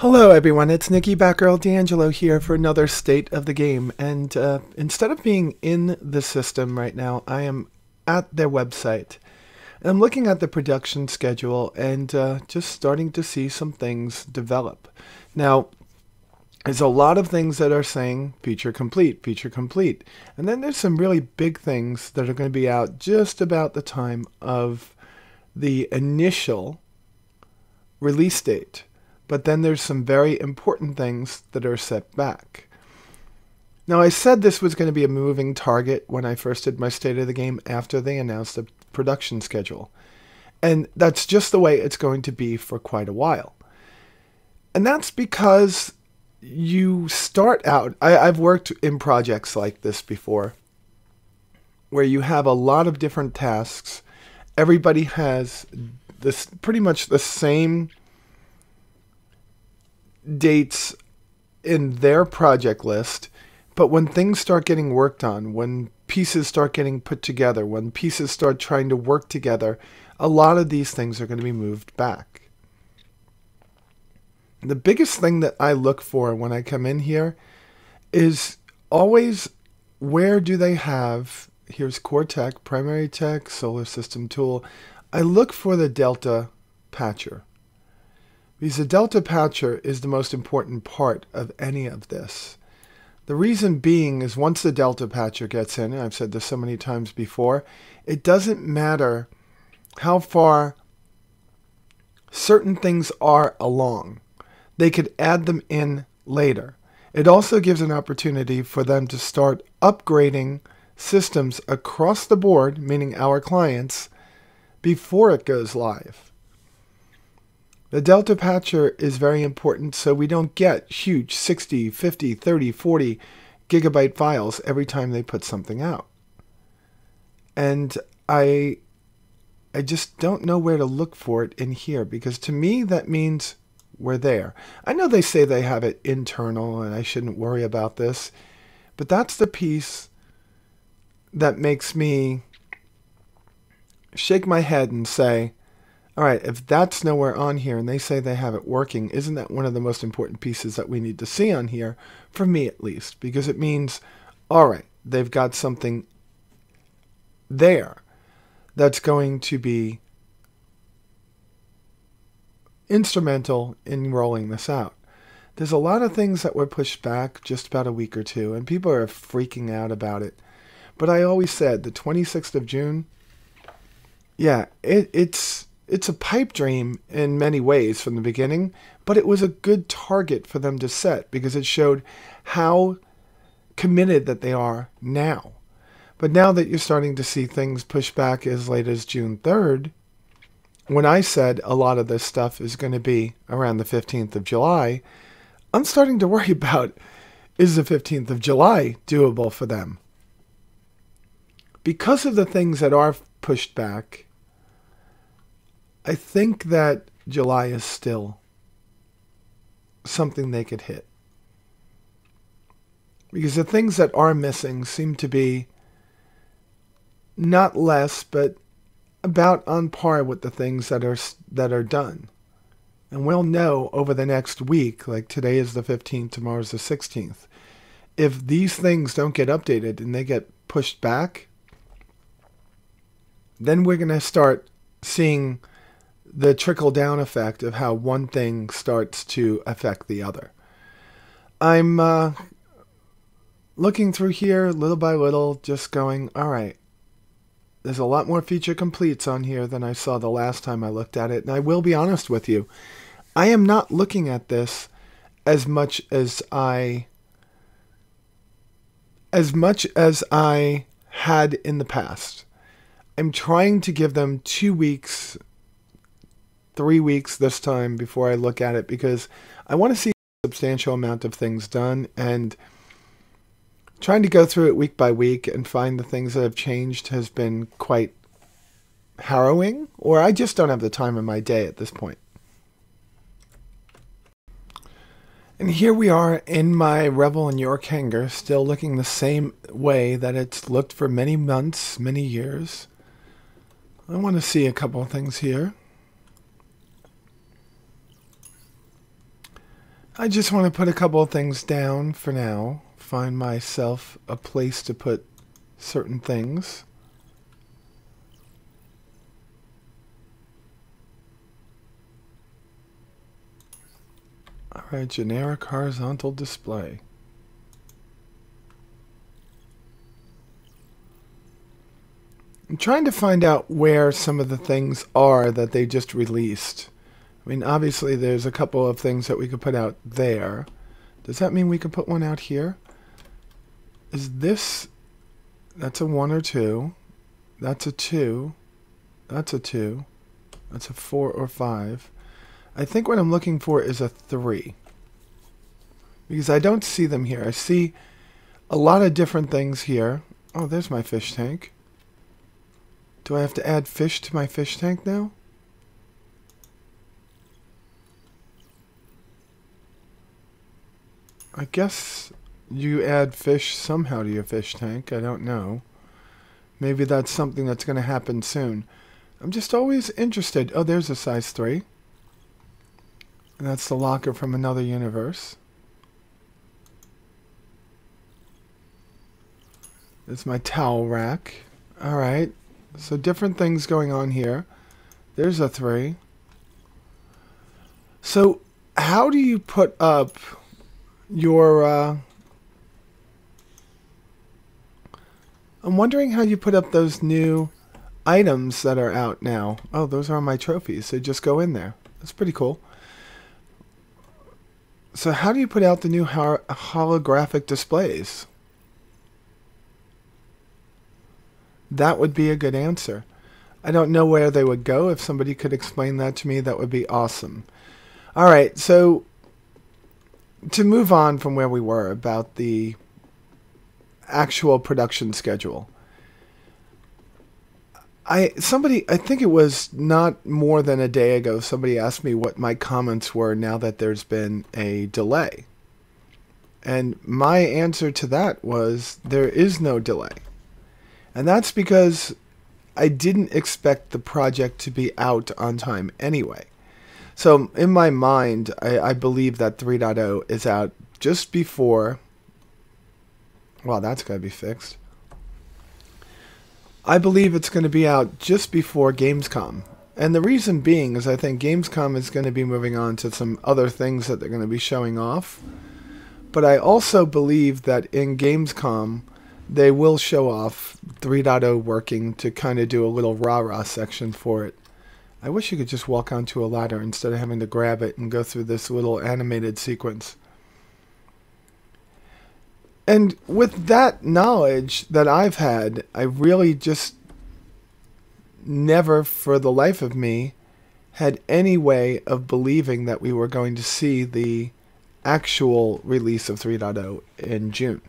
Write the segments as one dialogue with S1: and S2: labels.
S1: Hello everyone, it's Nikki Batgirl D'Angelo here for another State of the Game, and instead of being in the system right now, I am at their website. And I'm looking at the production schedule and just starting to see some things develop. Now, there's a lot of things that are saying feature complete, and then there's some really big things that are going to be out just about the time of the initial release date. But then there's some very important things that are set back. Now, I said this was going to be a moving target when I first did my State of the Game after they announced the production schedule. And that's just the way it's going to be for quite a while. And that's because you start out, I've worked in projects like this before, where you have a lot of different tasks. Everybody has this pretty much the same dates in their project list, but when things start getting worked on, when pieces start getting put together, when pieces start trying to work together, a lot of these things are going to be moved back. The biggest thing that I look for when I come in here is always, where do they have, here's core tech, primary tech, solar system tool. I look for the Delta patcher, because the Delta patcher is the most important part of any of this. The reason being is once the Delta patcher gets in, and I've said this so many times before, it doesn't matter how far certain things are along. They could add them in later. It also gives an opportunity for them to start upgrading systems across the board, meaning our clients, before it goes live. The Delta patcher is very important so we don't get huge 60, 50, 30, 40 gigabyte files every time they put something out. And I just don't know where to look for it in here, because to me that means we're there. I know they say they have it internal and I shouldn't worry about this, but that's the piece that makes me shake my head and say, all right, if that's nowhere on here and they say they have it working, isn't that one of the most important pieces that we need to see on here, for me at least? Because it means, all right, they've got something there that's going to be instrumental in rolling this out. There's a lot of things that were pushed back just about a week or two, and people are freaking out about it. But I always said the 26th of June, yeah, it's a pipe dream in many ways from the beginning, but it was a good target for them to set because it showed how committed that they are now. But now that you're starting to see things push back as late as June 3rd, when I said a lot of this stuff is going to be around the 15th of July, I'm starting to worry about, is the 15th of July doable for them? Because of the things that are pushed back, I think that July is still something they could hit. Because the things that are missing seem to be not less, but about on par with the things that are done. And we'll know over the next week, like today is the 15th, tomorrow's the 16th. If these things don't get updated and they get pushed back, then we're going to start seeing the trickle-down effect of how one thing starts to affect the other. I'm looking through here little by little, just going, all right, there's a lot more feature completes on here than I saw the last time I looked at it. And I will be honest with you, I am not looking at this as much as I had in the past. I'm trying to give them 2 weeks, 3 weeks this time before I look at it, because I want to see a substantial amount of things done, and trying to go through it week by week and find the things that have changed has been quite harrowing, or I just don't have the time in my day at this point. And here we are in my Revel in York hangar, still looking the same way that it's looked for many months, many years. I want to see a couple of things here. I just want to put a couple of things down for now. Find myself a place to put certain things. Alright, generic horizontal display. I'm trying to find out where some of the things are that they just released. I mean, obviously there's a couple of things that we could put out there. Does that mean we could put one out here? Is this... That's a 1 or 2. That's a 2. That's a 2. That's a 4 or 5. I think what I'm looking for is a 3. Because I don't see them here. I see a lot of different things here. Oh, there's my fish tank. Do I have to add fish to my fish tank now? I guess you add fish somehow to your fish tank. I don't know. Maybe that's something that's going to happen soon. I'm just always interested. Oh, there's a size 3. And that's the locker from another universe. There's my towel rack. Alright. So different things going on here. There's a 3. So how do you put up your... I'm wondering how you put up those new items that are out now. Oh, those are my trophies. They just go in there. That's pretty cool. So how do you put out the new holographic displays? That would be a good answer. I don't know where they would go. If somebody could explain that to me, that would be awesome. Alright, so to move on from where we were about the actual production schedule. I think it was not more than a day ago, somebody asked me what my comments were now that there's been a delay. And my answer to that was there is no delay. And that's because I didn't expect the project to be out on time anyway. So in my mind, I believe that 3.0 is out just before... Well, that's got to be fixed. I believe it's going to be out just before Gamescom. And the reason being is I think Gamescom is going to be moving on to some other things that they're going to be showing off. But I also believe that in Gamescom... they will show off 3.0 working to kind of do a little rah-rah section for it. I wish you could just walk onto a ladder instead of having to grab it and go through this little animated sequence. And with that knowledge that I've had, I really just never, for the life of me, had any way of believing that we were going to see the actual release of 3.0 in June.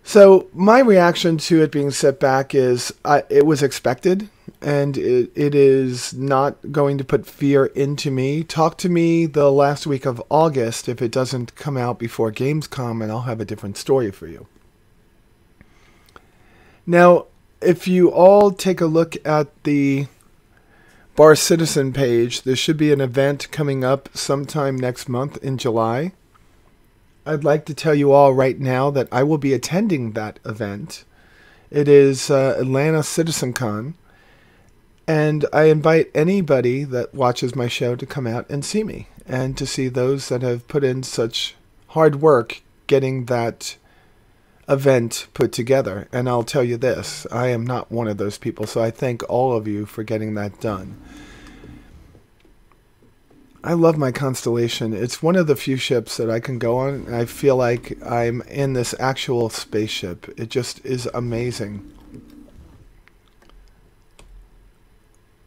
S1: So my reaction to it being set back is it was expected, and it is not going to put fear into me. Talk to me the last week of August if it doesn't come out before Gamescom, and I'll have a different story for you. Now, if you all take a look at the Bar Citizen page, there should be an event coming up sometime next month in July. I'd like to tell you all right now that I will be attending that event. It is Atlanta CitizenCon, and I invite anybody that watches my show to come out and see me, and to see those that have put in such hard work getting that event put together. And I'll tell you this, I am not one of those people, so I thank all of you for getting that done. I love my Constellation. It's one of the few ships that I can go on, and I feel like I'm in this actual spaceship. It just is amazing.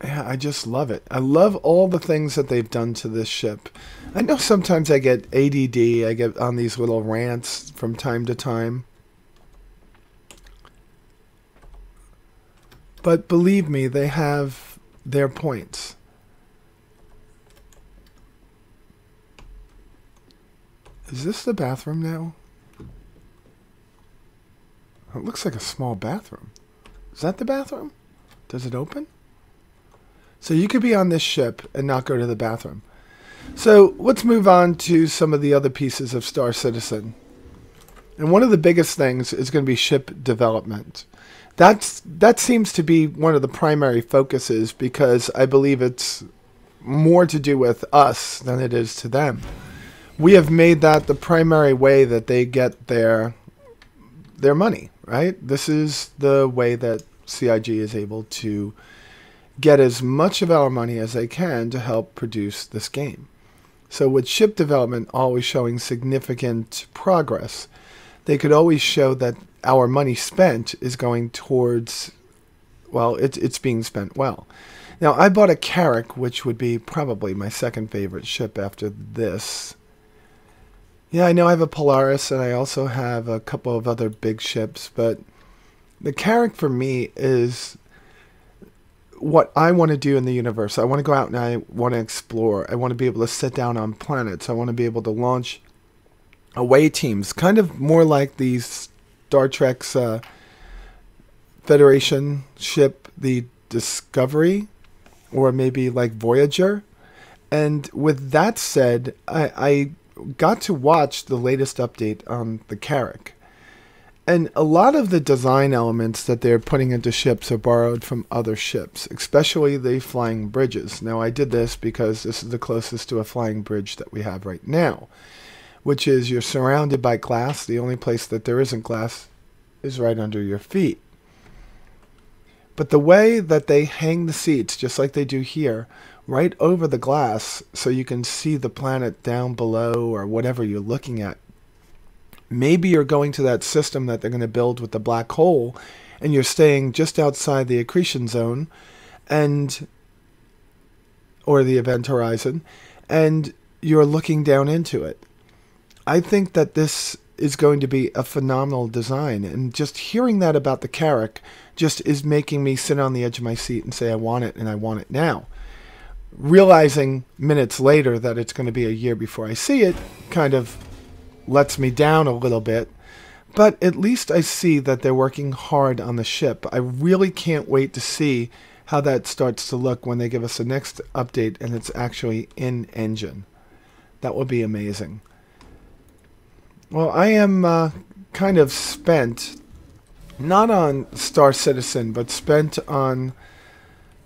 S1: Yeah, I just love it. I love all the things that they've done to this ship. I know sometimes I get ADD. I get on these little rants from time to time. But believe me, they have their points. Is this the bathroom now? It looks like a small bathroom. Is that the bathroom? Does it open? So you could be on this ship and not go to the bathroom. So let's move on to some of the other pieces of Star Citizen. And one of the biggest things is going to be ship development. That seems to be one of the primary focuses because I believe it's more to do with us than it is to them. We have made that the primary way that they get their money, right? This is the way that CIG is able to get as much of our money as they can to help produce this game. So with ship development always showing significant progress, they could always show that our money spent is going towards, well, it's being spent well. Now, I bought a Carrack, which would be probably my second favorite ship after this. Yeah, I know I have a Polaris, and I also have a couple of other big ships, but the Carrack for me is what I want to do in the universe. I want to go out and I want to explore. I want to be able to sit down on planets. I want to be able to launch away teams, kind of more like these Star Trek's Federation ship, the Discovery, or maybe like Voyager. And with that said, I got to watch the latest update on the Carrack. And a lot of the design elements that they're putting into ships are borrowed from other ships, especially the flying bridges. Now, I did this because this is the closest to a flying bridge that we have right now, which is you're surrounded by glass. The only place that there isn't glass is right under your feet. But the way that they hang the seats, just like they do here, right over the glass so you can see the planet down below or whatever you're looking at. Maybe you're going to that system that they're going to build with the black hole, and you're staying just outside the accretion zone, or the event horizon, and you're looking down into it. I think that this is going to be a phenomenal design, and just hearing that about the Carrack just is making me sit on the edge of my seat and say I want it, and I want it now. Realizing minutes later that it's going to be a year before I see it kind of lets me down a little bit, but at least I see that they're working hard on the ship. I really can't wait to see how that starts to look when they give us the next update and it's actually in engine. That would be amazing. Well, I am kind of spent, not on Star Citizen, but spent on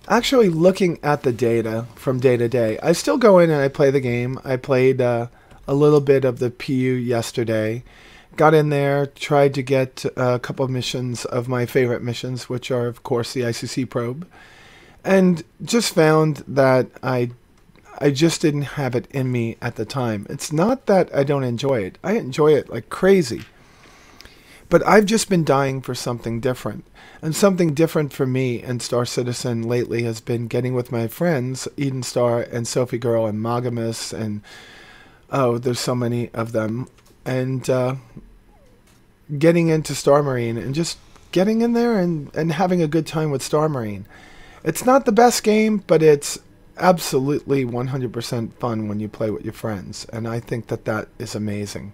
S1: actually looking at the data from day to day. I still go in and I play the game. I played a little bit of the PU yesterday. Got in there, tried to get a couple of missions of my favorite missions, which are, of course, the ICC probe. And just found that I just didn't have it in me at the time. It's not that I don't enjoy it. I enjoy it like crazy. But I've just been dying for something different. And something different for me and Star Citizen lately has been getting with my friends, Eden Star and Sophie Girl and Mogamus, and oh, there's so many of them. And getting into Star Marine and just getting in there and having a good time with Star Marine. It's not the best game, but it's absolutely 100% fun when you play with your friends. And I think that that is amazing.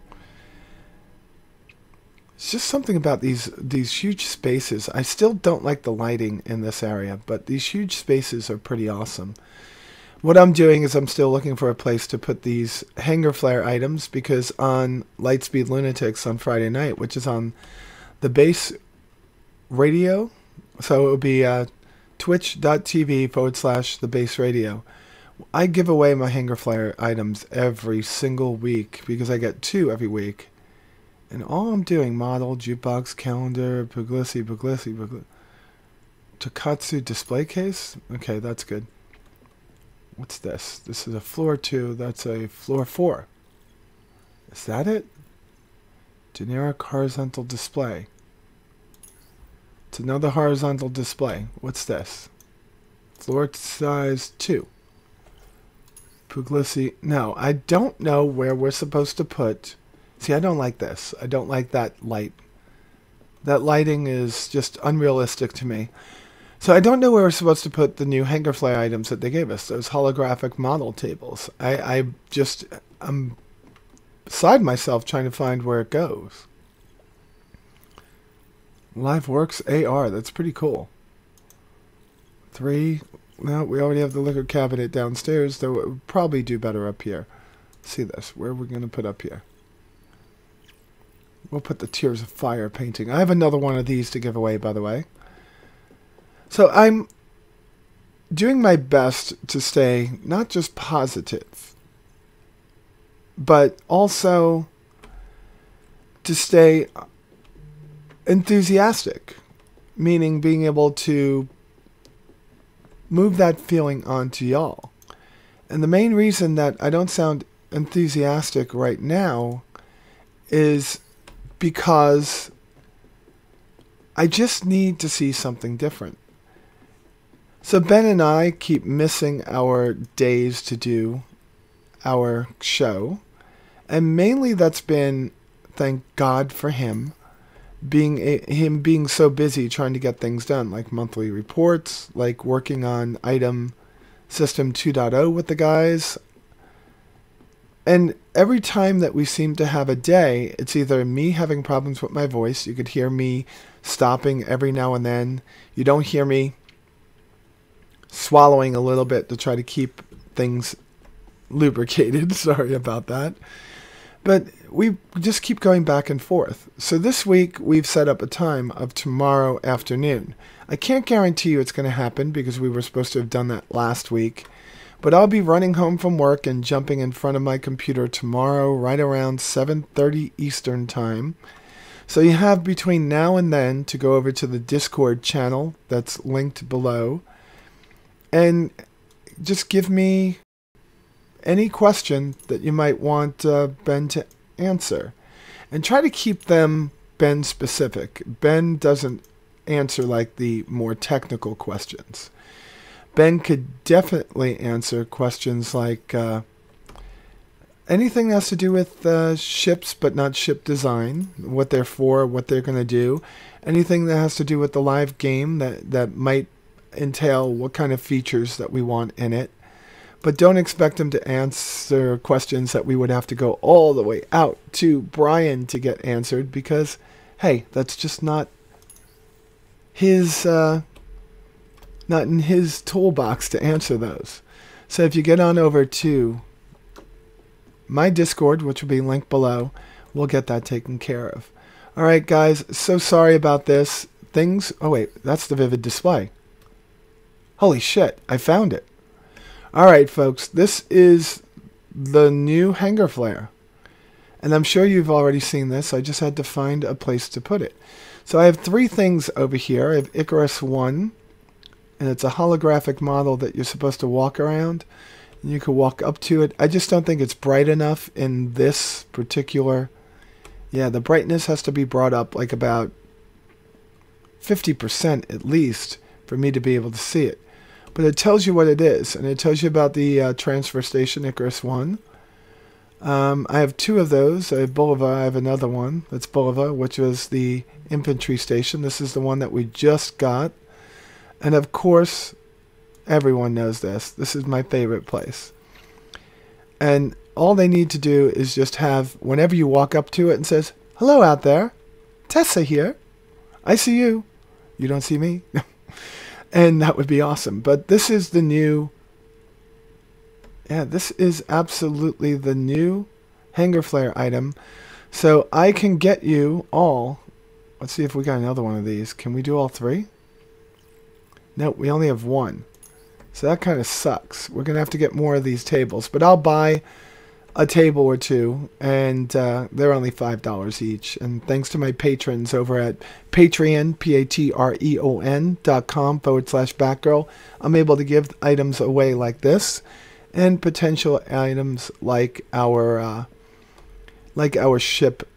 S1: It's just something about these huge spaces. I still don't like the lighting in this area, but these huge spaces are pretty awesome. What I'm doing is I'm still looking for a place to put these Hangar flare items, because on Lightspeed Lunatics on Friday night, which is on the base radio, so it would be twitch.tv/the base radio. I give away my Hangar flare items every single week because I get 2 every week. And all I'm doing, model, jukebox, calendar, Puglisi, Takatsu display case? Okay, that's good. What's this? This is a floor 2. That's a floor 4. Is that it? Generic horizontal display. It's another horizontal display. What's this? Floor size 2. Puglisi. No, I don't know where we're supposed to put. See, I don't like this. I don't like that light. That lighting is just unrealistic to me. So I don't know where we're supposed to put the new Hangar flare items that they gave us, those holographic model tables. I'm beside myself trying to find where it goes. LiveWorks AR, that's pretty cool. 3, No, we already have the liquor cabinet downstairs, though it would probably do better up here. See this. Where are we going to put up here? We'll put the Tears of Fire painting. I have another one of these to give away, by the way. So I'm doing my best to stay not just positive, but also to stay enthusiastic, meaning being able to move that feeling onto y'all. And the main reason that I don't sound enthusiastic right now is because I just need to see something different. So Ben and I keep missing our days to do our show, and mainly that's been, thank God for him, him being so busy trying to get things done, like monthly reports, like working on item system 2.0 with the guys. And every time that we seem to have a day, it's either me having problems with my voice. You could hear me stopping every now and then. You don't hear me swallowing a little bit to try to keep things lubricated. Sorry about that. But we just keep going back and forth. So this week we've set up a time of tomorrow afternoon. I can't guarantee you it's going to happen because we were supposed to have done that last week. But I'll be running home from work and jumping in front of my computer tomorrow right around 7:30 Eastern Time. So you have between now and then to go over to the Discord channel that's linked below and just give me any question that you might want Ben to answer. And try to keep them Ben specific. Ben doesn't answer like the more technical questions. Ben could definitely answer questions like anything that has to do with ships, but not ship design, what they're for, what they're going to do. Anything that has to do with the live game that might entail what kind of features that we want in it. But don't expect him to answer questions that we would have to go all the way out to Brian to get answered because, hey, that's just not his, not in his toolbox to answer those. So if you get on over to my Discord, which will be linked below, we'll get that taken care of. All right, guys, so sorry about this. Oh, wait, that's the vivid display. Holy shit, I found it. All right, folks, this is the new Hangar flare. And I'm sure you've already seen this. I just had to find a place to put it. So I have three things over here. I have Icarus 1, and it's a holographic model that you're supposed to walk around. And you can walk up to it. I just don't think it's bright enough in this particular... Yeah, the brightness has to be brought up like about 50% at least for me to be able to see it. But it tells you what it is, and it tells you about the transfer station, Icarus 1. I have two of those. I have Bulova. I have another one. That's Bulova, which was the infantry station. This is the one that we just got. And of course, everyone knows this. This is my favorite place. And all they need to do is just have, whenever you walk up to it and says, "Hello out there. Tessa here. I see you. You don't see me." And that would be awesome. But this is the new... Yeah, this is absolutely the new Hangar flare item. So I can get you all... Let's see if we got another one of these. Can we do all three? No, we only have one. So that kind of sucks. We're going to have to get more of these tables. But I'll buy a table or two, and they're only $5 each. And thanks to my patrons over at Patreon, patreon.com/Batgirl, I'm able to give items away like this, and potential items like our ship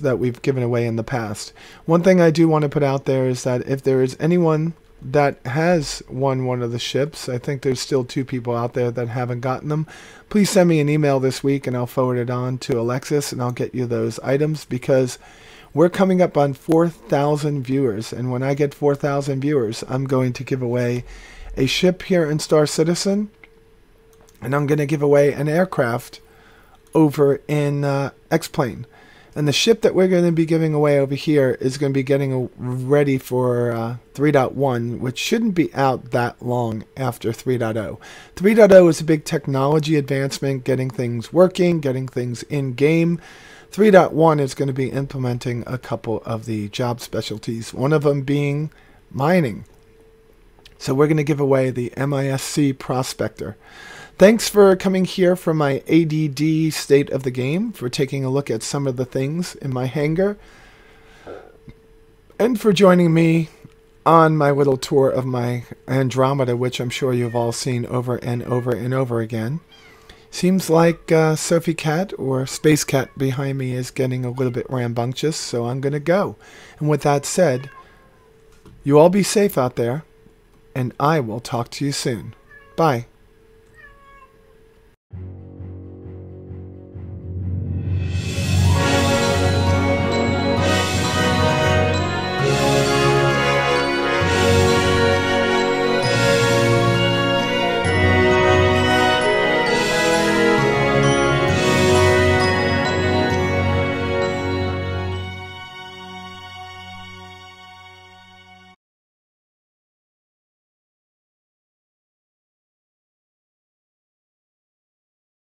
S1: that we've given away in the past. One thing I do want to put out there is that if there is anyone that has won one of the ships, I think there's still 2 people out there that haven't gotten them, please send me an email this week and I'll forward it on to Alexis and I'll get you those items, because we're coming up on 4,000 viewers, and when I get 4,000 viewers, I'm going to give away a ship here in Star Citizen, and I'm going to give away an aircraft over in X-Plane. And the ship that we're going to be giving away over here is going to be getting ready for 3.1, which shouldn't be out that long after 3.0. 3.0 is a big technology advancement, getting things working, getting things in-game. 3.1 is going to be implementing a couple of the job specialties, one of them being mining. So we're going to give away the MISC Prospector. Thanks for coming here for my ADD state of the game, for taking a look at some of the things in my hangar, and for joining me on my little tour of my Andromeda, which I'm sure you've all seen over and over and over again. Seems like Sophie Cat or Space Cat behind me is getting a little bit rambunctious, so I'm going to go. And with that said, you all be safe out there, and I will talk to you soon. Bye.